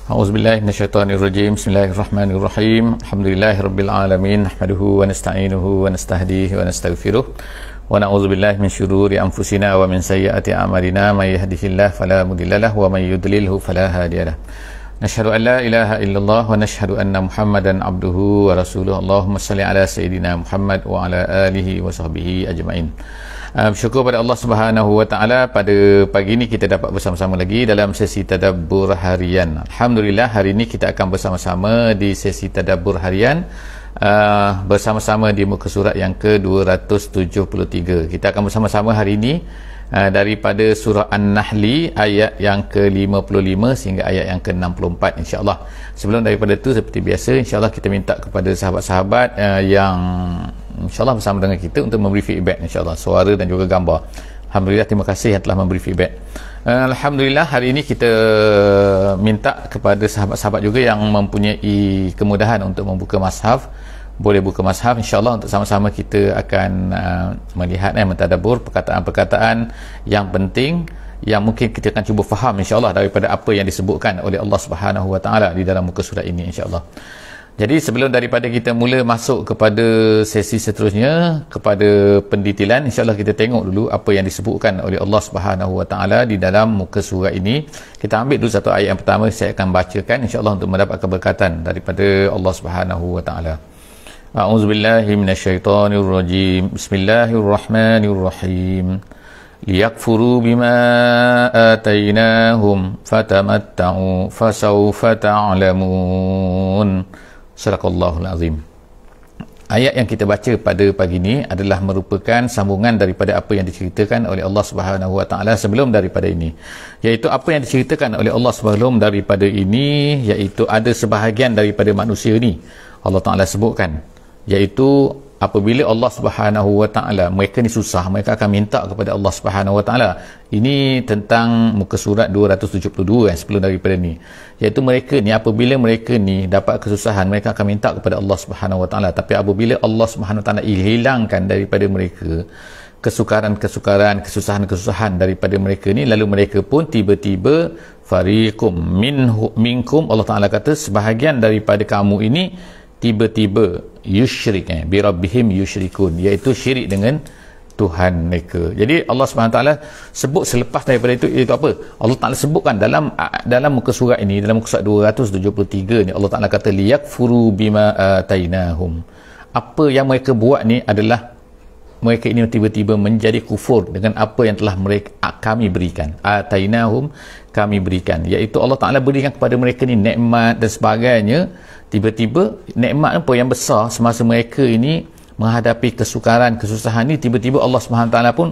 A'udzubillahi minasyaitonirrajim. Bismillahirrahmanirrahim. Alhamdulillahirabbil alamin. Nahmaduhu wa nasta'inuhu wa nastahdihi wa nastaghfiruh. Wa na'udzubillahi min syururi anfusina wa min sayyiati a'malina. May yahdihillahu fala mudhillalah wa may yudlilhu fala hadiyalah. Nashhadu an la ilaha illallah wa nashhadu anna Muhammadan abduhu wa rasuluh. Allahumma shalli ala sayidina Muhammad wa ala alihi wa sahbihi ajma'in. Bersyukur pada Allah Subhanahu wa taala, pada pagi ini kita dapat bersama-sama lagi dalam sesi tadabbur harian. Alhamdulillah, hari ini kita akan bersama-sama di sesi tadabbur harian bersama-sama di muka surat yang ke-273. Kita akan bersama-sama hari ini daripada surah An-Nahli ayat yang ke-55 sehingga ayat yang ke-64 insya-Allah. Sebelum daripada itu, seperti biasa, insya-Allah kita minta kepada sahabat-sahabat yang insya-Allah bersama dengan kita untuk memberi feedback, insya-Allah, suara dan juga gambar. Alhamdulillah, terima kasih yang telah memberi feedback. Alhamdulillah, hari ini kita minta kepada sahabat-sahabat juga yang mempunyai kemudahan untuk membuka mushaf, boleh buka mushaf, insya-Allah, untuk sama-sama kita akan melihat mentadabbur perkataan-perkataan yang penting yang mungkin kita akan cuba faham, insya-Allah, daripada apa yang disebutkan oleh Allah Subhanahu wa taala di dalam muka surat ini, insya-Allah. Jadi sebelum daripada kita mula masuk kepada sesi seterusnya, kepada pendetailan, insya-Allah kita tengok dulu apa yang disebutkan oleh Allah Subhanahu wa taala di dalam muka surat ini. Kita ambil dulu satu ayat yang pertama, saya akan bacakan, insya-Allah, untuk mendapatkan keberkatan daripada Allah Subhanahu wa taala. A'udzubillahi minasyaitonirrajim. Bismillahirrahmanirrahim. Liyakfuru bima atainahum fatamatta'u fasawfa ta'lamun. Sadaqallahul azim. Ayat yang kita baca pada pagi ini adalah merupakan sambungan daripada apa yang diceritakan oleh Allah Subhanahu wa taala sebelum daripada ini. Iaitu apa yang diceritakan oleh Allah sebelum daripada ini, iaitu ada sebahagian daripada manusia ni Allah Taala sebutkan, iaitu apabila Allah Subhanahu wa taala, mereka ni susah, mereka akan minta kepada Allah Subhanahu wa taala. Ini tentang muka surat 272 sebelum daripada ni. Iaitu mereka ni, apabila mereka ni dapat kesusahan, mereka akan minta kepada Allah Subhanahu wa taala. Tapi apabila Allah Subhanahu wa taala hilangkan daripada mereka kesukaran-kesukaran, kesusahan-kesusahan daripada mereka ni, lalu mereka pun tiba-tiba fariqum minkum, Allah Taala kata sebahagian daripada kamu ini tiba-tiba yusyrik, bi rabbihim yusyrikun, iaitu syirik dengan Tuhan mereka. Jadi Allah SWT sebut selepas daripada itu apa? Allah Taala sebutkan dalam muka surat ini, dalam muka surat 273 ni, Allah Taala kata liyakfuru bima atainahum. Apa yang mereka buat ni adalah mereka ini tiba-tiba menjadi kufur dengan apa yang telah kami berikan. Atainahum, kami berikan, iaitu Allah Taala berikan kepada mereka ni nikmat dan sebagainya. Tiba-tiba nikmat apa yang besar semasa mereka ini menghadapi kesukaran, kesusahan ni, tiba-tiba Allah SWT pun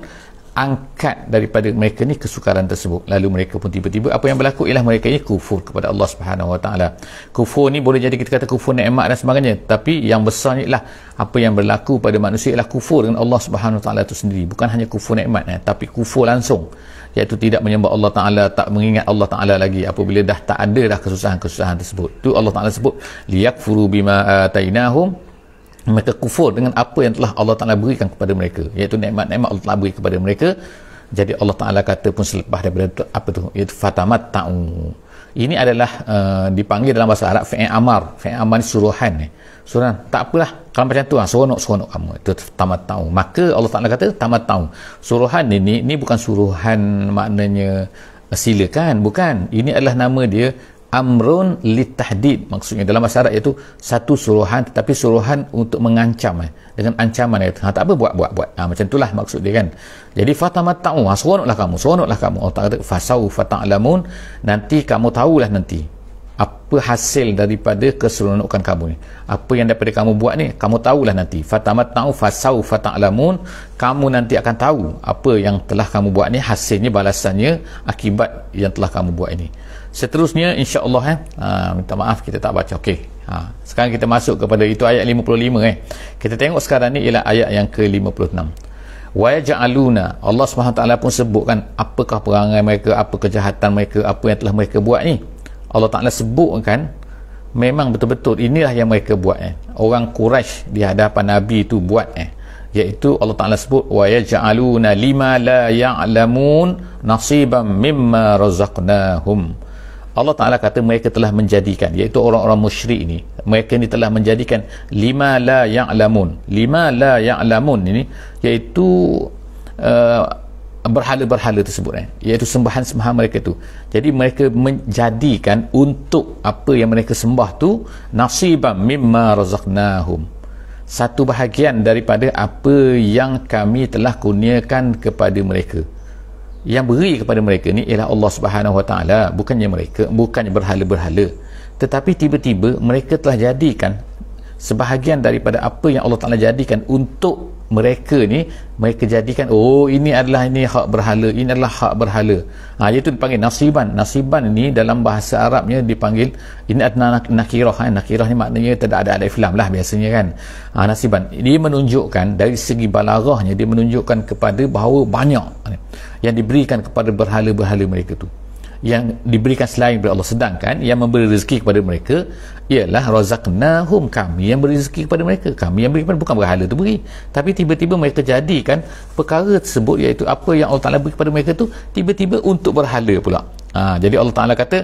angkat daripada mereka ni kesukaran tersebut. Lalu mereka pun tiba-tiba apa yang berlaku ialah mereka ini kufur kepada Allah Subhanahu wa taala. Kufur ni boleh jadi kita kata kufur nikmat dan sebagainya, tapi yang besarnya ialah apa yang berlaku pada manusia ialah kufur dengan Allah Subhanahu wa taala itu sendiri. Bukan hanya kufur nikmat, tapi kufur langsung, iaitu tidak menyembah Allah Taala, tak mengingat Allah Taala lagi apabila dah tak ada dah kesusahan-kesusahan tersebut. Tu Allah Taala sebut liyakfuru bima atainahum, mereka kufur dengan apa yang telah Allah Taala berikan kepada mereka, iaitu nikmat-nikmat Allah Taala beri kepada mereka. Jadi Allah Taala kata pun selepas daripada itu, apa tu, iaitu fatamatta'u. Ini adalah dipanggil dalam bahasa Arab fi'il amar. Fi'il amar ni suruhan. Suruhan, tak apalah kalau macam tu, seronok kamu, itu tamatta'u. Maka Allah Taala kata tamatta'u. Suruhan ni bukan suruhan maknanya silakan, bukan. Ini adalah nama dia amrun litahdid, maksudnya dalam bahasa Arab, iaitu satu suruhan, tetapi suruhan untuk mengancam, dengan ancaman, iaitu tak apa, buat. Macam itulah maksud dia kan. Jadi fatamatta'u, seronoklah kamu. Allah Taala kata fasawfa ta'lamun, nanti kamu tahulah nanti apa hasil daripada keseronokan kamu ni, apa yang daripada kamu buat ni, kamu tahulah nanti. Fatamatta'u fasawfa ta'lamun, kamu nanti akan tahu apa yang telah kamu buat ni, hasilnya, balasannya, akibat yang telah kamu buat ini. Seterusnya insya-Allah minta maaf kita tak baca. Okey. Sekarang kita masuk kepada itu ayat 55 Kita tengok sekarang ni ialah ayat yang ke-56. Wa yaj'aluna, Allah SWT pun sebutkan apakah perangai mereka, apa kejahatan mereka, apa yang telah mereka buat ni. Allah Taala sebutkan memang betul-betul inilah yang mereka buat. Orang Quraisy di hadapan Nabi itu buat, iaitu Allah Taala sebut wa yaj'aluna lima la ya'lamun nasiban mimma razaqnahum. Allah Ta'ala kata mereka telah menjadikan, iaitu orang-orang musyrik ini, mereka ni telah menjadikan lima la ya'lamun. Lima la ya'lamun ini iaitu berhala-berhala tersebut, iaitu sembahan-sembahan mereka tu. Jadi mereka menjadikan untuk apa yang mereka sembah tu nasiban mimma razaqnahum, satu bahagian daripada apa yang kami telah kurniakan kepada mereka. Yang beri kepada mereka ni ialah Allah Subhanahu Wa Taala, bukannya berhala-berhala. Tetapi tiba-tiba mereka telah jadikan sebahagian daripada apa yang Allah Taala jadikan untuk mereka ni, mereka jadikan, oh ini adalah ini hak berhala, ini adalah hak berhala. Iaitu dipanggil nasiban. Nasiban ni dalam bahasa Arabnya dipanggil, ini adalah nakirah. Nakirah ni maknanya tidak ada alif lam lah biasanya kan. Nasiban dia menunjukkan dari segi balaghahnya, dia menunjukkan kepada bahawa banyak yang diberikan kepada berhala-berhala mereka tu, yang diberikan selain daripada Allah. Sedangkan yang memberi rezeki kepada mereka ialah razaqnahum, kami yang beri rezeki kepada mereka, kami yang beri kepada, bukan berhala tu beri. Tapi tiba-tiba mereka jadikan perkara tersebut, iaitu apa yang Allah Ta'ala beri kepada mereka tu tiba-tiba untuk berhala pula. Jadi Allah Ta'ala kata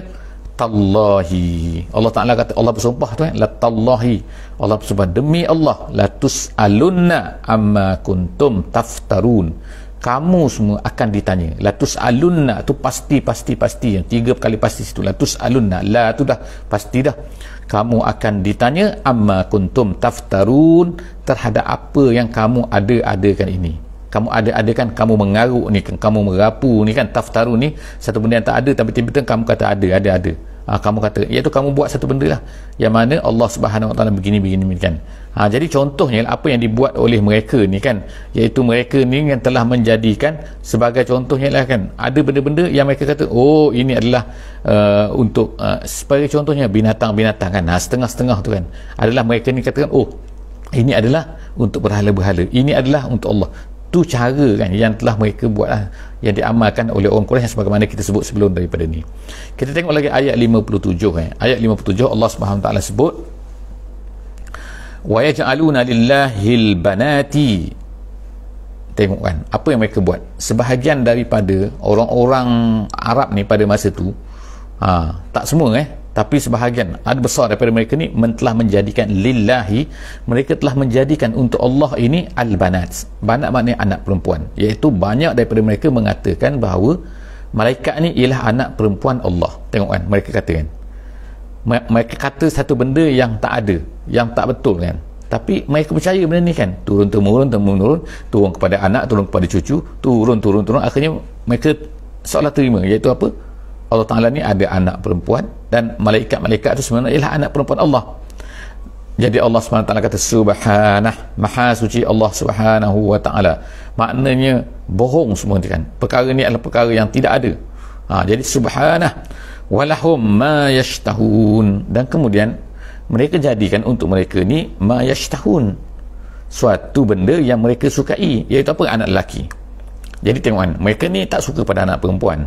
tallahi, Allah Ta'ala kata, Allah bersumpah tu la tallahi, Allah bersumpah demi Allah, la tus'alunna amma kuntum taftarun, kamu semua akan ditanya. La tus'alunna tu pasti yang 3 kali pasti situ. La tus'alunna, la tu dah pasti dah, kamu akan ditanya amma kuntum taftarun, terhadap apa yang kamu ada-adakan ini. Kamu ada-adakan, kamu mengaruk ni kan, kamu merapu ni kan. Taftarun ni satu benda yang tak ada, tapi tiba-tiba kamu kata ada. Kamu kata, iaitu kamu buat satu benda lah yang mana Allah Subhanahu Wa Taala begini kan. Jadi contohnya apa yang dibuat oleh mereka ni kan, iaitu mereka ni yang telah menjadikan, sebagai contohnya lah kan, ada benda-benda yang mereka kata, oh ini adalah untuk sebagai contohnya binatang-binatang kan, setengah-setengah tu kan, adalah mereka ni katakan, oh ini adalah untuk berhala-berhala, ini adalah untuk Allah. Tu cara kan yang telah mereka buat lah, yang diamalkan oleh orang Quraisy, sebagaimana kita sebut sebelum daripada ni. Kita tengok lagi ayat 57 ayat 57 Allah Subhanahu Wa Taala sebut, wa yaj'aluna lillahil banati. Tengok kan apa yang mereka buat. Sebahagian daripada orang-orang Arab ni pada masa tu, tak semua tapi sebahagian, ada besar daripada mereka ni telah menjadikan lillahi, mereka telah menjadikan untuk Allah ini al-banat. Banat maknanya anak perempuan, iaitu banyak daripada mereka mengatakan bahawa malaikat ni ialah anak perempuan Allah. Tengok kan mereka katakan, mereka kata satu benda yang tak ada, yang tak betul kan, tapi mereka percaya benda ni kan, turun-temurun, turun kepada anak, turun kepada cucu, turun, akhirnya mereka seolah terima, iaitu apa, Allah Ta'ala ni ada anak perempuan, dan malaikat-malaikat itu sebenarnya ialah anak perempuan Allah. Jadi Allah SWT kata subhanah, maha suci Allah Subhanahu Wa Ta'ala, maknanya bohong semua kan, perkara ni adalah perkara yang tidak ada. Jadi subhanah, walahum ma yashtahun, dan kemudian mereka jadikan untuk mereka ni ma yashtahun, suatu benda yang mereka sukai, iaitu apa, anak lelaki. Jadi tengok kan, mereka ni tak suka pada anak perempuan.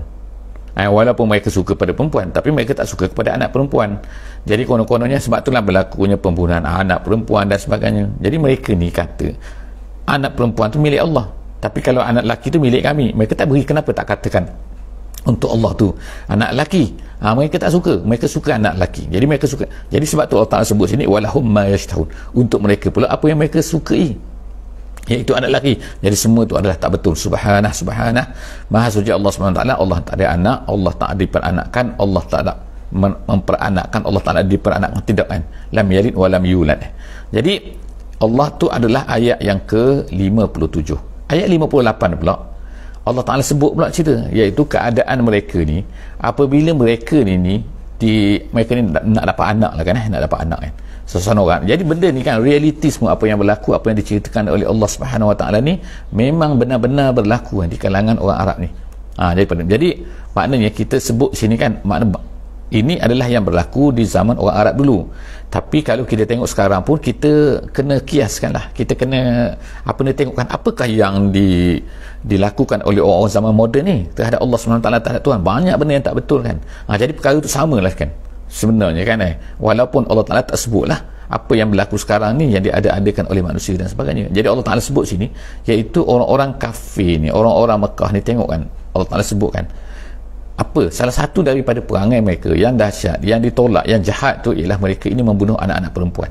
Walaupun mereka suka pada perempuan, tapi mereka tak suka kepada anak perempuan. Jadi konon-kononnya sebab itulah berlakunya pembunuhan anak perempuan dan sebagainya. Jadi mereka ni kata anak perempuan tu milik Allah, tapi kalau anak lelaki tu milik kami. Mereka tak beri, kenapa tak katakan untuk Allah tu anak lelaki? Mereka tak suka, mereka suka anak lelaki. Jadi mereka suka, jadi sebab tu Allah Ta'ala sebut sini walahum ma yashtahun, untuk mereka pula apa yang mereka sukai, iaitu anak lelaki. Jadi semua itu adalah tak betul. Subhanah, maha suci Allah SWT. Allah tak ada anak, Allah tak diperanakkan, Allah tak ada memperanakkan, Allah tak ada diperanakkan, tidak kan, lam yalid wa lam yulad. Jadi Allah tu adalah ayat yang ke-57. Ayat 58 pula Allah Ta'ala sebut pula cerita, iaitu keadaan mereka ni apabila mereka ni mereka ni nak dapat anak lah kan, nak dapat anak kan, sesuatu orang. Jadi benda ni kan, realiti semua apa yang berlaku, apa yang diceritakan oleh Allah Subhanahu Wa Taala ni memang benar-benar berlaku di kalangan orang Arab ni. Jadi maknanya kita sebut sini kan, makna ini adalah yang berlaku di zaman orang Arab dulu. Tapi kalau kita tengok sekarang pun, kita kena kiaskan lah, kita kena tengokkan apakah yang dilakukan oleh orang-orang zaman moden ni terhadap Allah SWT, terhadap Tuhan. Banyak benda yang tak betul kan. Jadi perkara itu sama lah kan sebenarnya kan, walaupun Allah Ta'ala tak sebut lah apa yang berlaku sekarang ni yang diada-adakan oleh manusia dan sebagainya. Jadi Allah Ta'ala sebut sini, iaitu orang-orang kafir ni, orang-orang Mekah ni, tengok kan Allah Ta'ala sebut kan apa? Salah satu daripada perangai mereka yang dahsyat, yang ditolak, yang jahat tu ialah mereka ini membunuh anak-anak perempuan.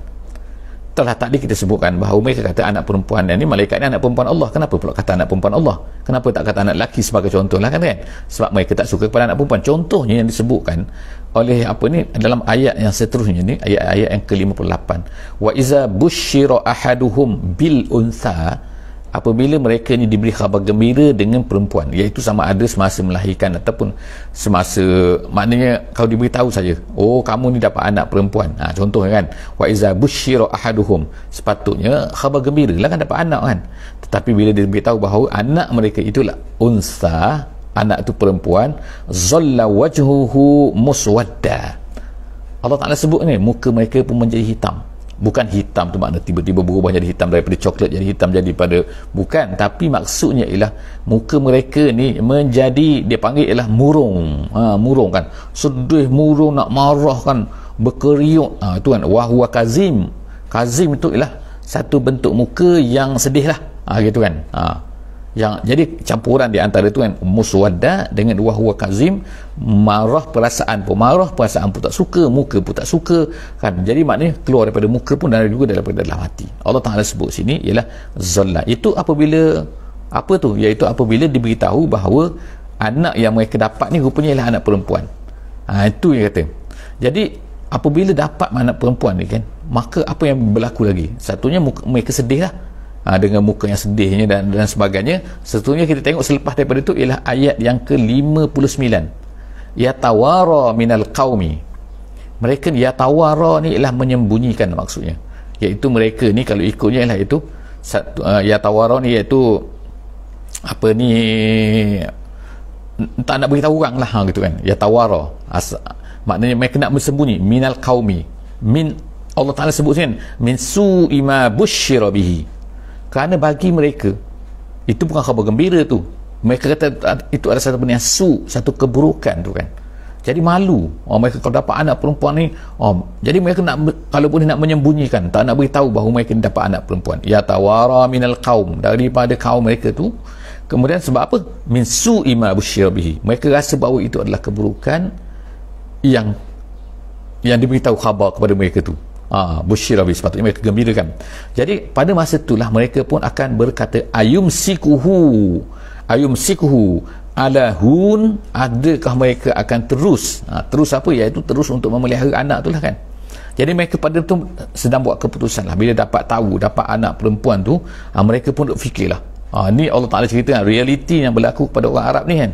Telah tadi kita sebutkan bahawa mereka kata anak perempuan dan ni malaikat ni anak perempuan Allah. Kenapa pula kata anak perempuan Allah? Kenapa tak kata anak lelaki sebagai contoh lah kan? Sebab mereka tak suka kepada anak perempuan. Contohnya yang disebutkan oleh apa ni dalam ayat yang seterusnya ni, ayat-ayat yang ke-58. Wa iza busyira ahaduhum bil untha, apabila mereka ni diberi khabar gembira dengan perempuan, iaitu sama ada semasa melahirkan ataupun semasa, maknanya kalau diberitahu saja, oh kamu ni dapat anak perempuan, contohnya kan, wa iza busyira ahaduhum, sepatutnya khabar gembira lah kan, dapat anak kan. Tetapi bila diberitahu bahawa anak mereka itulah unsa, anak itu perempuan, zalla wajhuhu muswadda, Allah Ta'ala sebut ni muka mereka pun menjadi hitam. Bukan hitam tu makna tiba-tiba berubah jadi hitam, daripada coklat jadi hitam, jadi pada, bukan, tapi maksudnya ialah muka mereka ni menjadi, dia panggil ialah murung, murung kan, sedih, murung, nak marah kan, berkeriuk, itu kan, wahwa kazim. Kazim itu ialah satu bentuk muka yang sedih lah, gitu kan, yang jadi campuran di antara tu kan, muswadda dengan wahwa kazim, marah perasaan pun marah, perasaan pun tak suka, muka pun tak suka kan, jadi maknanya keluar daripada muka pun dan juga daripada dalam hati. Allah Ta'ala sebut sini ialah zalla, itu apabila apa tu, iaitu apabila diberitahu bahawa anak yang mereka dapat ni rupanya ialah anak perempuan. Itu yang kata. Jadi apabila dapat anak perempuan ni kan, maka apa yang berlaku lagi? Satunya mereka sedih lah, dengan muka yang sedihnya dan sebagainya. Sesungguhnya kita tengok selepas daripada itu ialah ayat yang ke-59, yatawara minal qaumi. Mereka yatawara ni ialah menyembunyikan maksudnya, iaitu mereka ni kalau ikutnya ialah itu yatawara ni iaitu apa ni, tak nak beritahu orang lah gitu kan, yatawara maknanya mereka nak bersembunyi, minal qaumi, min Allah Ta'ala sebut kan, min su'i ma busyira bihi, kerana bagi mereka itu bukan khabar gembira tu, mereka kata itu ada satu benda yang satu keburukan tu kan, jadi malu. Mereka kalau dapat anak perempuan ni, jadi mereka nak, kalaupun nak menyembunyikan, tak nak beritahu bahawa mereka dapat anak perempuan, ya tawara minal qaum, daripada kaum mereka tu. Kemudian sebab apa? Min su'i ma busyira bihi, mereka rasa bahawa itu adalah keburukan yang diberitahu khabar kepada mereka tu. Busyira bihi, sepatutnya mereka gembirakan. Jadi pada masa itulah mereka pun akan berkata ayumsikuhu ala hun, adakah mereka akan terus apa, iaitu terus untuk memelihara anak tu lah kan. Jadi mereka pada tu sedang buat keputusan lah, bila dapat tahu dapat anak perempuan tu, mereka pun duk fikirlah, ni Allah Ta'ala cerita realiti yang berlaku kepada orang Arab ni kan.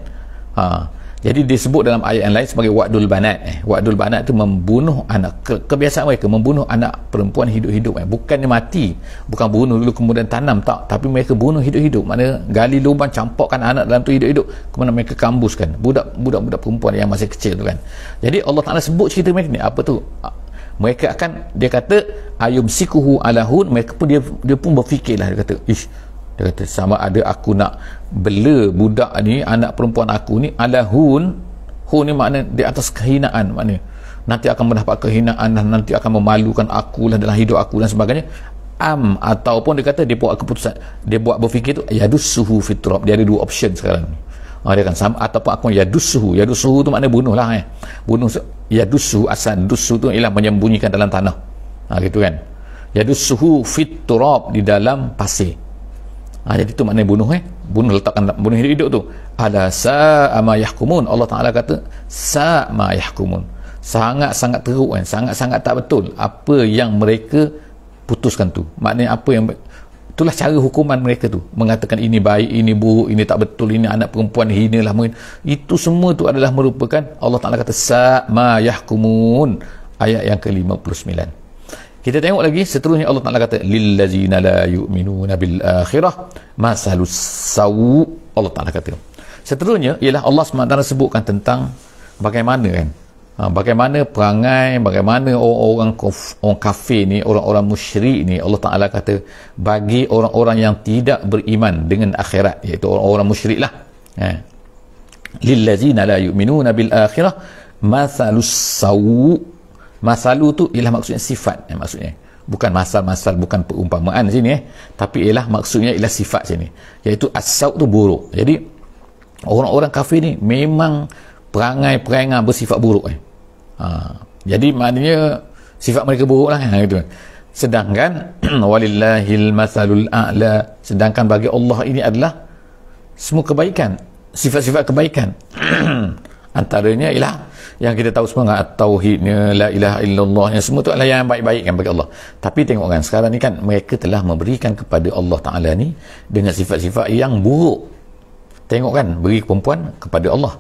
Jadi disebut dalam ayat yang lain sebagai wa'dul banat. Wa'dul banat itu membunuh anak, kebiasaan mereka membunuh anak perempuan hidup-hidup. Bukannya mati, bukan bunuh dulu kemudian tanam, tak, tapi mereka bunuh hidup-hidup, maknanya gali lubang, campakkan anak dalam tu hidup-hidup, kemudian mereka kambuskan budak-budak perempuan yang masih kecil tu kan. Jadi Allah Ta'ala sebut cerita mereka ni apa tu, mereka akan, dia kata ayumsikuhu alahun, mereka pun dia pun berfikirlah, dia kata dia kata sama ada aku nak bela budak ni, anak perempuan aku ni, alahun, hun ni makna di atas kehinaan, makna nanti akan mendapat kehinaan dan nanti akan memalukan aku lah dalam hidup aku dan sebagainya, ataupun dia kata dia buat keputusan, dia buat berfikir tu yadussuhu fitrab, dia ada dua option sekarang ni. Dia kan sama, ataupun aku yadussuhu tu makna bunuh lah bunuh, yadussuhu, asal dussu tu ialah menyembunyikan dalam tanah, gitu kan, yadussuhu fitrab, di dalam pasir. Jadi itu maknanya bunuh, bunuh, letakkan bunuh hidup tu. Ala sa'a ma yahkumun, Allah Ta'ala kata sa'a ma yahkumun, sangat-sangat teruk kan, sangat-sangat tak betul apa yang mereka putuskan tu. Maknanya apa yang, itulah cara hukuman mereka tu, mengatakan ini baik, ini buruk, ini tak betul, ini anak perempuan hina lah, itu semua tu adalah merupakan, Allah Ta'ala kata sa'a ma yahkumun, ayat yang ke-59. Kita tengok lagi seterusnya, Allah Ta'ala kata lillazina la yu'minuna bil akhirah masalus sawu. Allah Ta'ala kata seterusnya ialah Allah SWT sebutkan tentang bagaimana kan, bagaimana perangai, bagaimana orang kafir ni, orang-orang musyrik ni. Allah Ta'ala kata bagi orang-orang yang tidak beriman dengan akhirat, iaitu orang-orang musyrik lah, lillazina la yu'minuna bil akhirah masalus sawu. Masalu tu ialah maksudnya sifat, maksudnya bukan masal-masal, bukan perumpamaan sini, tapi ialah maksudnya ialah sifat sini, iaitu as-saw tu buruk. Jadi orang-orang kafir ni memang perangai-perangai bersifat buruk. Jadi maknanya sifat mereka buruk lah gitu. Sedangkan walillahil mathalul a'la, sedangkan bagi Allah ini adalah semua kebaikan, sifat-sifat kebaikan. Antaranya ialah yang kita tahu semua, tauhidnya, la ilaha illallah, yang semua tu adalah yang baik-baik kan bagi Allah. Tapi tengok kan sekarang ni kan mereka telah memberikan kepada Allah Ta'ala ni dengan sifat-sifat yang buruk. Tengok kan, beri perempuan kepada Allah,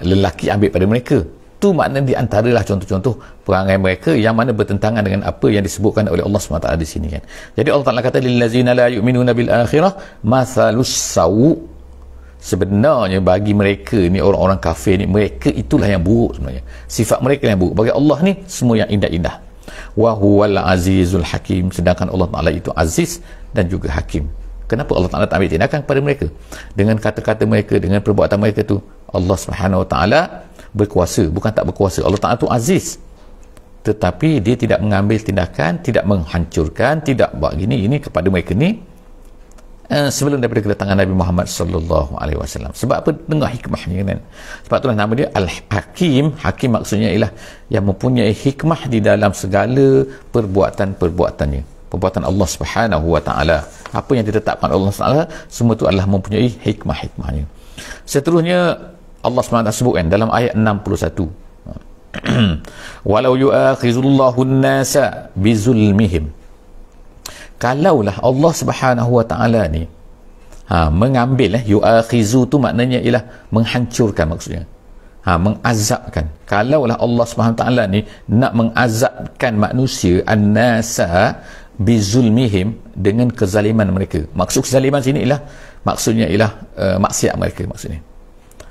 lelaki ambil pada mereka. Tu makna di antaralah contoh-contoh perangai mereka yang mana bertentangan dengan apa yang disebutkan oleh Allah SWT di sini kan. Jadi Allah Ta'ala kata lillazina la yu'minuna bil akhirah mathalus sawu. Sebenarnya bagi mereka ni, orang-orang kafir ni, mereka itulah yang buruk sebenarnya. Sifat mereka yang buruk. Bagi Allah ni semua yang indah-indah. Wa huwal azizul hakim. Sedangkan Allah Ta'ala itu aziz dan juga hakim. Kenapa Allah Ta'ala tak ambil tindakan kepada mereka? Dengan kata-kata mereka, dengan perbuatan mereka tu, Allah Subhanahu Wa Ta'ala berkuasa, bukan tak berkuasa. Allah Ta'ala tu aziz, tetapi dia tidak mengambil tindakan, tidak menghancurkan, tidak buat gini ini kepada mereka ni sebelum daripada kedatangan Nabi Muhammad sallallahu alaihi wasallam. Sebab apa? Dengar hikmahnya kan. Sebab itulah nama dia Al-Hakim. Hakim maksudnya ialah yang mempunyai hikmah di dalam segala perbuatan-perbuatannya. Perbuatan Allah Subhanahu Wa Ta'ala, apa yang ditetapkan Allah Taala, semua itu adalah mempunyai hikmah-hikmahnya. Seterusnya Allah SWT sebutkan dalam ayat 61, walau yu'akhizullahu an-nasa bizulmihim. Kalaulah Allah Subhanahu Wa Ta'ala ni mengambil, yu'akhizu tu maknanya ialah menghancurkan, maksudnya mengazabkan. Kalaulah Allah Subhanahu Wa Ta'ala ni nak mengazabkan manusia, an-nasa bizulmihim, dengan kezaliman mereka. Maksud kezaliman sini ialah maksudnya ialah maksiat mereka maksudnya.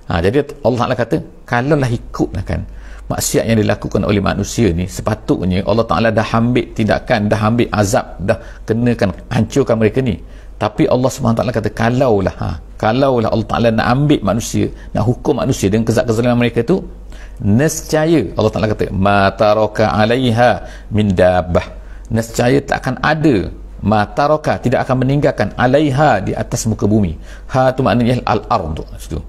Jadi Allah Ta'ala kata kalaulah ikutlah kan maksiat yang dilakukan oleh manusia ni, sepatutnya Allah Ta'ala dah ambil tindakan, dah ambil azab, dah kenakan, hancurkan mereka ni. Tapi Allah SWT kata kalaulah Allah Ta'ala nak ambil manusia, nak hukum manusia dengan kezaliman mereka tu, nescaya Allah Ta'ala kata ma taraka 'alaiha min dabbah, nescaya tak akan ada, ma taraka tidak akan meninggalkan, 'alaiha di atas muka bumi, tu maknanya al-ard tu,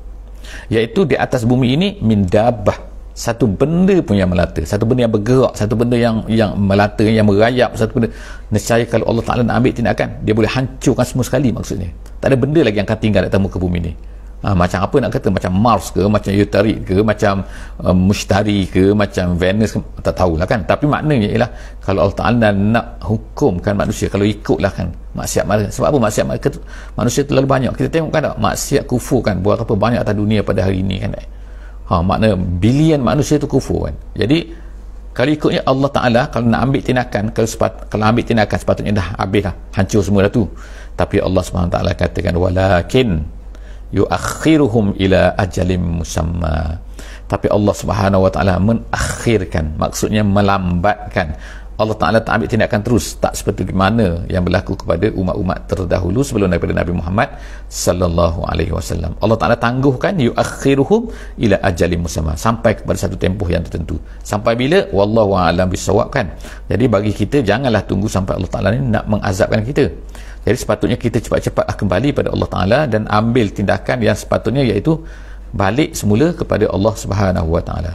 iaitu di atas bumi ini, min dabbah, satu benda pun yang melata, satu benda yang bergerak, satu benda yang melata, yang merayap, satu benda. Nescaya kalau Allah Ta'ala nak ambil tindakan, dia boleh hancurkan semua sekali maksudnya. Tak ada benda lagi yang akan tinggal di atas muka bumi ni. Macam apa nak kata, macam Mars ke, macam Yutarit ke, macam Mushtari ke, macam Venus ke, tak tahulah kan. Tapi maknanya ialah kalau Allah Ta'ala nak hukumkan manusia, kalau ikutlah kan maksiat mereka. Sebab apa maksiat mereka tu, manusia terlalu banyak. Kita tengok kan tak, maksiat kufur kan berapa banyak atas dunia pada hari ini kan. Makna bilion manusia tu kufur kan. Jadi kalau ikutnya Allah Ta'ala, kalau nak ambil tindakan, kalau ambil tindakan sepatutnya dah habis lah, hancur semua dah tu. Tapi Allah SWT katakan walakin yuakhiruhum ila ajalim musamma. Tapi Allah Subhanahu Wa Ta'ala menakhirkan, maksudnya melambatkan. Allah Ta'ala tak ambil tindakan terus, tak seperti mana yang berlaku kepada umat-umat terdahulu sebelum daripada Nabi Muhammad sallallahu alaihi wasallam. Allah Ta'ala tangguhkan, yuakhiruhum ila ajalin musamma, sampai kepada satu tempoh yang tertentu. Sampai bila? Wallahu a'lam bissawab kan. Jadi bagi kita janganlah tunggu sampai Allah Ta'ala ni nak mengazabkan kita. Jadi sepatutnya kita cepat-cepat kembali pada Allah Ta'ala dan ambil tindakan yang sepatutnya, iaitu balik semula kepada Allah Subhanahu Wa Ta'ala.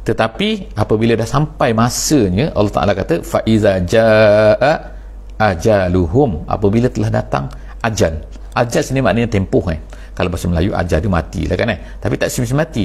Tetapi apabila dah sampai masanya, Allah Ta'ala kata fa iza jaa ajaluhum, apabila telah datang ajal. Ajal sini maknanya tempoh kan. Kalau bahasa Melayu ajal dia mati lah kan tapi tak semestinya mati.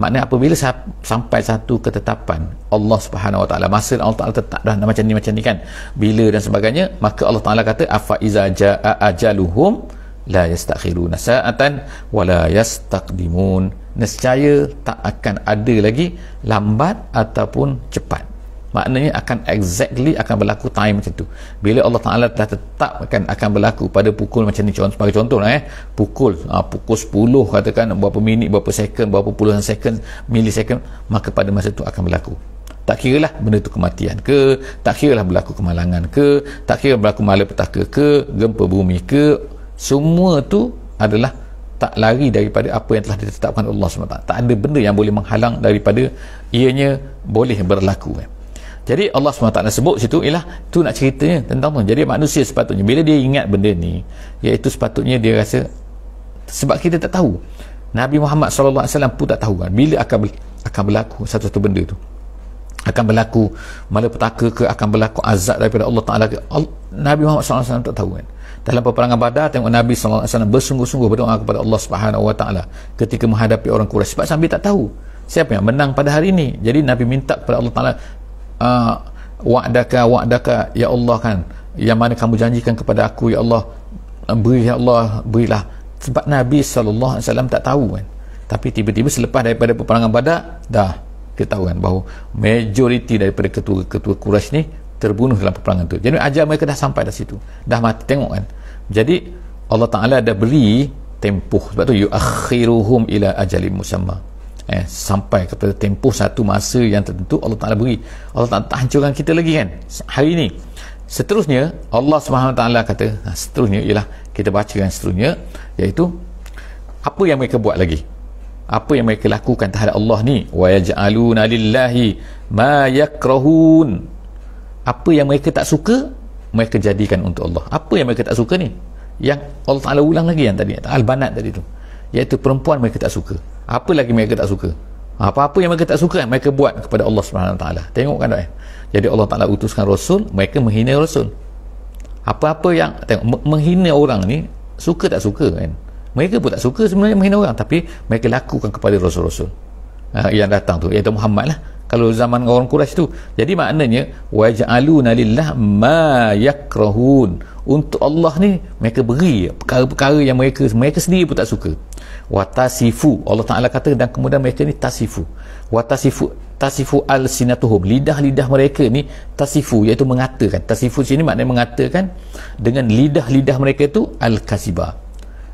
Maknanya apabila sampai satu ketetapan Allah Subhanahu Wa Ta'ala, masa Allah Ta'ala tetap dah macam ni kan, bila dan sebagainya, maka Allah Ta'ala kata afa iza jaa ajaluhum la yastakhiruna sa'atan wa la yastaqdimun. Nescaya tak akan ada lagi lambat ataupun cepat. Maknanya akan exactly akan berlaku time macam tu. Bila Allah Ta'ala dah tetapkan akan berlaku pada pukul macam ni, sebagai contoh lah pukul 10 katakan, berapa minit, berapa second, berapa puluhan second, millisecond, maka pada masa tu akan berlaku. Tak kiralah benda tu kematian ke, tak kiralah berlaku kemalangan ke, tak kira berlaku malapetaka ke, gempa bumi ke, semua tu adalah tak lari daripada apa yang telah ditetapkan Allah SWT. Tak ada benda yang boleh menghalang daripada ianya boleh berlaku. Jadi Allah SWT sebut situ ialah tu nak ceritanya tentang tu. Jadi manusia sepatutnya bila dia ingat benda ni, iaitu sepatutnya dia rasa, sebab kita tak tahu Nabi Muhammad SAW pun tak tahu kan bila akan berlaku satu-satu benda tu, akan berlaku malapetaka ke, akan berlaku azab daripada Allah Ta'ala ke. Nabi Muhammad SAW tak tahu kan. Dalam peperangan Badar, tengok Nabi SAW bersungguh-sungguh berdoa kepada Allah Subhanahu Wa Ta'ala ketika menghadapi orang Quraisy, sebab sambil tak tahu siapa yang menang pada hari ini. Jadi Nabi minta kepada Allah Ta'ala, wa'daka ya Allah kan, yang mana kamu janjikan kepada aku ya Allah, berilah. Sebab Nabi SAW tak tahu kan. Tapi tiba-tiba selepas daripada peperangan Badar, dah kita tahu kan bahawa majoriti daripada ketua-ketua Quraisy ni terbunuh dalam peperangan tu. Jadi ajar mereka dah sampai dah situ, dah mati, tengok kan. Jadi Allah Ta'ala dah beri tempoh, sebab tu yuakhiruhum ila ajalin musamma, sampai kepada tempoh satu masa yang tertentu Allah Ta'ala beri. Allah Ta'ala tak hancurkan kita lagi kan hari ini. Seterusnya Allah Subhanahu Wa Ta'ala kata, seterusnya ialah kita baca kan, seterusnya iaitu apa yang mereka buat lagi, apa yang mereka lakukan terhadap Allah ni. Wa yaj'aluna lillahi ma yakrahun, apa yang mereka tak suka mereka jadikan untuk Allah. Apa yang mereka tak suka ni, yang Allah Ta'ala ulang lagi yang tadi Al-Banat tadi tu, iaitu perempuan mereka tak suka. Apa lagi mereka tak suka? Apa-apa yang mereka tak suka mereka buat kepada Allah Subhanahu Wa Ta'ala. Tengok kan tak? Jadi Allah Ta'ala utuskan Rasul, mereka menghina Rasul. Apa-apa yang tengok, menghina orang ni, suka tak suka kan, mereka pun tak suka sebenarnya menghina orang, tapi mereka lakukan kepada Rasul-Rasul yang datang tu, iaitu Muhammad lah kalau zaman orang Quraisy tu. Jadi maknanya waj'aluna lillah ma yakrahun, untuk Allah ni mereka beri perkara-perkara yang mereka sendiri pun tak suka. Watasifu, Allah Ta'ala kata, dan kemudian mereka ni tasifu, tasifu al-sinatuhum, lidah-lidah mereka ni tasifu, iaitu mengatakan. Tasifu sini maknanya mengatakan dengan lidah-lidah mereka tu al-kasibah,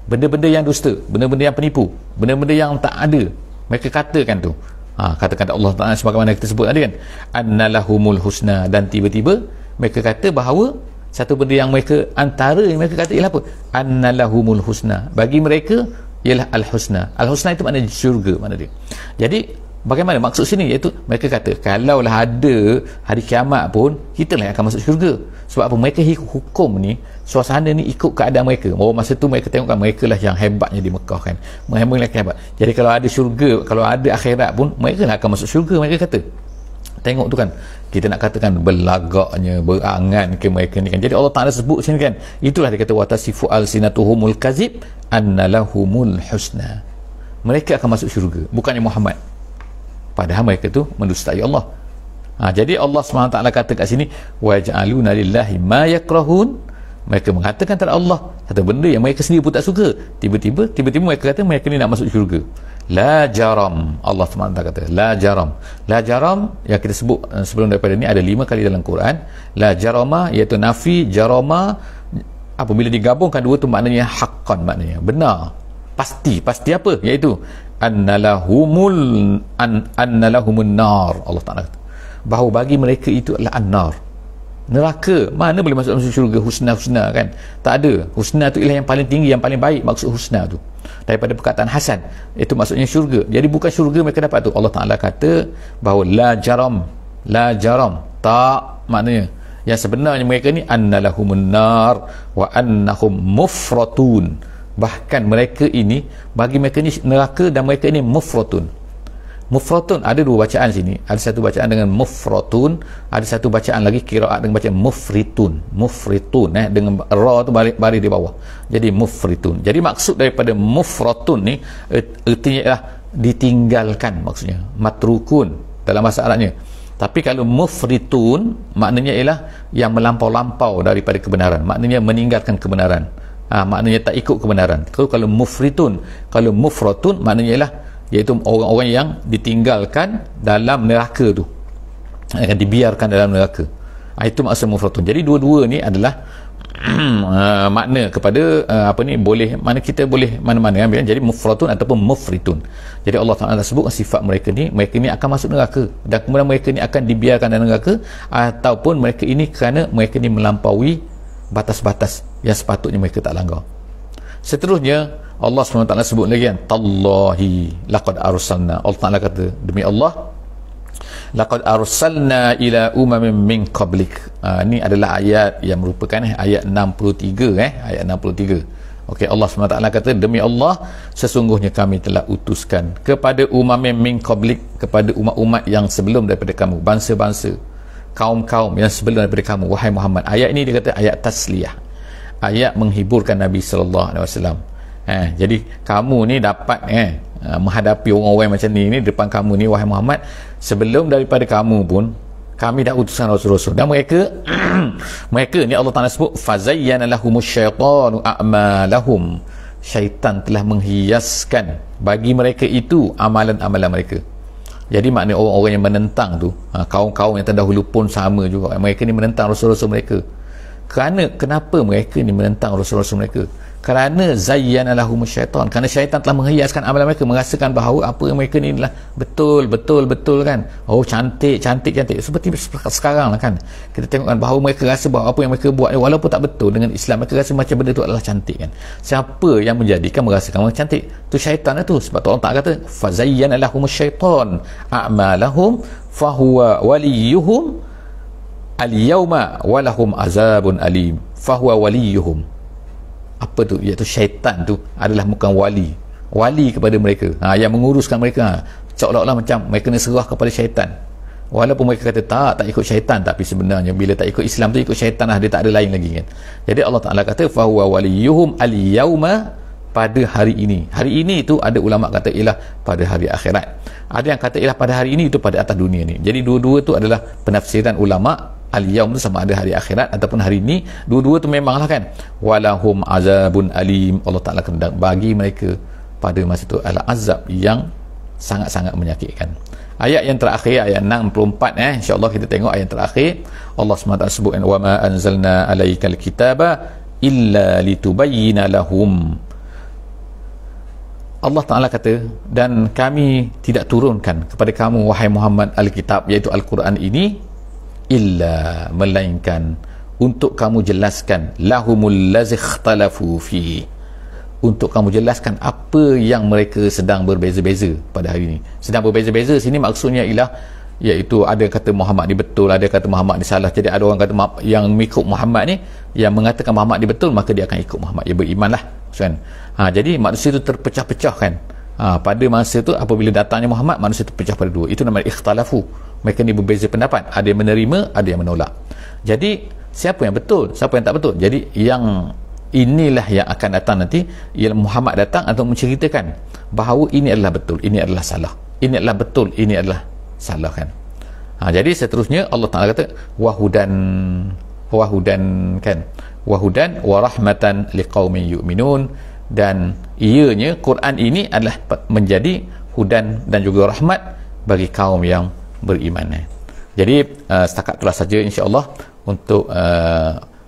benda-benda yang dusta, benda-benda yang penipu, benda-benda yang tak ada, mereka katakan tu. Kata-kata Allah Ta'ala sebagaimana kita sebut tadi kan, annalahumul husna, dan tiba-tiba mereka kata bahawa satu benda yang mereka, antara yang mereka kata ialah apa? Annalahumul husna, bagi mereka ialah al-husna. Al-husna itu maknanya syurga, makna dia. Jadi bagaimana maksud sini, iaitu mereka kata kalaulah ada hari kiamat pun kita lah yang akan masuk syurga. Sebab apa? Mereka hukum ni, suasana ni ikut keadaan mereka. Masa tu mereka tengokkan mereka lah yang hebatnya di Mekah kan, mereka lah hebat. Jadi kalau ada syurga, kalau ada akhirat pun mereka lah akan masuk syurga, mereka kata. Tengok tu kan, kita nak katakan berlagaknya, berangan ke mereka ni kan. Jadi Allah Ta'ala sebut sini kan, itulah dia kata watasifu al-sinatuhumul kazib annalahumul husna, mereka akan masuk syurga, bukannya Muhammad, padahal mereka tu mendustai Allah. Jadi Allah SWT kata kat sini waj'aluna lillahi ma yakrahun, mereka mengatakan terhadap Allah satu benda yang mereka sendiri pun tak suka. Tiba-tiba mereka kata mereka ni nak masuk syurga. La jaram, Allah SWT kata la jaram. La jaram yang kita sebut sebelum daripada ni ada 5 kali dalam Quran. La jarama iaitu nafi, jarama apabila digabungkan dua tu maknanya haqqan, maknanya benar, pasti apa, iaitu annalahumun nar. Allah Ta'ala kata bahawa bagi mereka itu adalah an-nar, neraka. Mana boleh masuk syurga husna kan, tak ada. Husna tu ialah yang paling tinggi, yang paling baik. Maksud husna tu daripada perkataan hasan, itu maksudnya syurga. Jadi bukan syurga mereka dapat tu. Allah Ta'ala kata bahawa la jaram, tak, maknanya yang sebenarnya mereka ni annalahumun nar wa annahum mufratun, bahkan mereka ini, bagi mereka ni neraka, dan mereka ini mufratun. Mufratun ada 2 bacaan sini, ada satu bacaan dengan mufratun, ada satu bacaan lagi qiraat dengan bacaan mufritun dengan ra tu baris di bawah, jadi mufritun. Jadi maksud daripada mufratun ni artinya ialah ditinggalkan, maksudnya matrukun dalam bahasa Arabnya. Tapi kalau mufritun maknanya ialah yang melampau-lampau daripada kebenaran, maknanya meninggalkan kebenaran, maknanya tak ikut kebenaran. Kalau mufritun, kalau mufratun maknanya ialah iaitu orang-orang yang ditinggalkan dalam neraka tu, akan dibiarkan dalam neraka. Itu maksud mufratun. Jadi dua-dua ni adalah makna kepada boleh, mana kita boleh mana-mana ambil. Jadi mufratun ataupun mufritun. Jadi Allah Ta'ala sebut sifat mereka ni akan masuk neraka, dan kemudian mereka ni akan dibiarkan dalam neraka, ataupun mereka ini kerana mereka ni melampaui batas-batas yang sepatutnya mereka tak langgar. Seterusnya Allah SWT sebut lagi kan, tallahi laqad arsalna, Allah Ta'ala kata demi Allah, laqad arsalna ila umamin min qablik. Ini adalah ayat yang merupakan ayat 63 ayat 63. Okey, Allah SWT kata, demi Allah sesungguhnya kami telah utuskan kepada min qablik, kepada umat-umat yang sebelum daripada kamu, bangsa-bangsa, kaum-kaum yang sebelum daripada kamu, wahai Muhammad. Ayat ini dia kata ayat tasliyah, ayat menghiburkan Nabi SAW. Jadi kamu ni dapat menghadapi orang-orang macam ni depan kamu ni, wahai Muhammad, sebelum daripada kamu pun kami dah utuskan rasul-rasul, dan mereka mereka ni Allah Ta'ala sebut fazayyana lahumus syaitanu a'malahum, syaitan telah menghiaskan bagi mereka itu amalan-amalan mereka. Jadi maknanya orang-orang yang menentang tu, kaum-kaum yang terdahulu pun sama juga, mereka ni menentang rasul-rasul mereka. Kenapa mereka ni menentang rasul-rasul mereka? Kerana zayyana lahumus syaitan, kerana syaitan telah menghiaskan amalan mereka, merasakan bahawa apa yang mereka ni adalah betul kan. Oh, cantik. Seperti sekarang lah kan, kita tengokkan bahawa mereka rasa bahawa apa yang mereka buat walaupun tak betul dengan Islam, mereka rasa macam benda tu adalah cantik kan. Siapa yang menjadikan merasakan mereka cantik? Tu syaitan itu. Sebab tu Allah Ta'ala kata fazayyana lahumus syaitan a'malahum fahuwa waliyuhum al-yawma walahum azabun alim. Fahuwa waliyuhum, apa tu? Iaitu syaitan tu adalah bukan wali kepada mereka, yang menguruskan mereka, seolah-olah macam mereka ni serah kepada syaitan, walaupun mereka kata tak ikut syaitan, tapi sebenarnya bila tak ikut Islam tu ikut syaitan lah, dia tak ada lain lagi kan. Jadi Allah Ta'ala kata fahuwa waliyuhum al-yawma, pada hari ini tu ada ulama kata ialah pada hari akhirat, ada yang kata ialah pada hari ini itu pada atas dunia ni. Jadi dua-dua tu adalah penafsiran ulama. Al-yawm tu sama ada hari akhirat ataupun hari ini, dua-dua tu memanglah kan. Walahum azabun alim, Allah Ta'ala akan bagi mereka pada masa tu adalah azab yang sangat-sangat menyakitkan. Ayat yang terakhir, ayat 64, insya-Allah kita tengok ayat terakhir. Allah SWT sebut wa ma anzalna alaikal kitaba illa litubayyina lahum. Allah Ta'ala kata, dan kami tidak turunkan kepada kamu wahai Muhammad al-kitab, iaitu Al-Quran ini, illa, melainkan untuk kamu jelaskan, lahumul lazi ikhtalafu fihi, untuk kamu jelaskan apa yang mereka sedang berbeza-beza pada hari ini. Sedang berbeza-beza sini maksudnya ialah, iaitu ada kata Muhammad ni betul, ada kata Muhammad ni salah. Jadi ada orang kata yang mengikut Muhammad ni, yang mengatakan Muhammad ni betul, maka dia akan ikut Muhammad, dia berimanlah kan. Jadi manusia tu terpecah-pecah kan. Pada masa tu apabila datangnya Muhammad, manusia terpecah pada dua. Itu namanya ikhtalafu. Mereka ni berbeza pendapat, ada yang menerima, ada yang menolak. Jadi siapa yang betul, siapa yang tak betul? Jadi yang inilah yang akan datang nanti, ialah Muhammad datang untuk menceritakan bahawa ini adalah betul, ini adalah salah, ini adalah betul, ini adalah salah kan. Jadi seterusnya Allah Ta'ala kata wahudan kan, wahudan wa rahmatan liqaumin yu'minun, dan ianya Quran ini adalah menjadi hudan dan juga rahmat bagi kaum yang beriman. Jadi setakat itulah saja insya-Allah untuk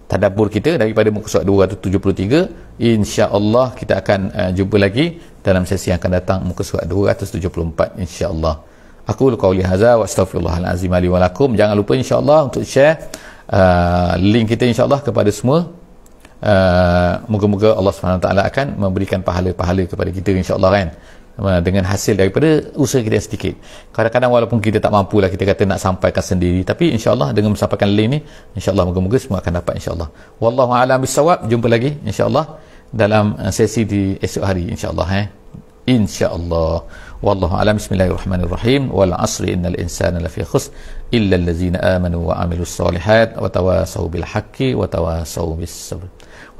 tadabbur kita daripada muka surat 273. Insya-Allah kita akan jumpa lagi dalam sesi yang akan datang, muka surat 274 insya-Allah. Aku qauli hadza wa astaghfirullahal azim li wa lakum. Jangan lupa insya-Allah untuk share link kita insya-Allah kepada semua. Moga-moga Allah SWT akan memberikan pahala-pahala kepada kita insya-Allah kan, dengan hasil daripada usaha kita yang sedikit. Kadang-kadang walaupun kita tak mampu lah, kita kata nak sampaikan sendiri, tapi insya-Allah dengan menyampaikan link ni, insya-Allah moga-moga semua akan dapat insya-Allah. Wallahu a'lam bissawab. Jumpa lagi insya-Allah dalam sesi di esok hari insya-Allah insya-Allah. Wallahu a'lam. Bismillahirrahmanirrahim. Wal 'asri innal insana lafi khusr illa allazina amanu wa 'amilus solihat wa tawasaw bil haqqi wa tawasaw bis sabr.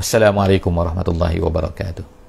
Wassalamualaikum warahmatullahi wabarakatuh.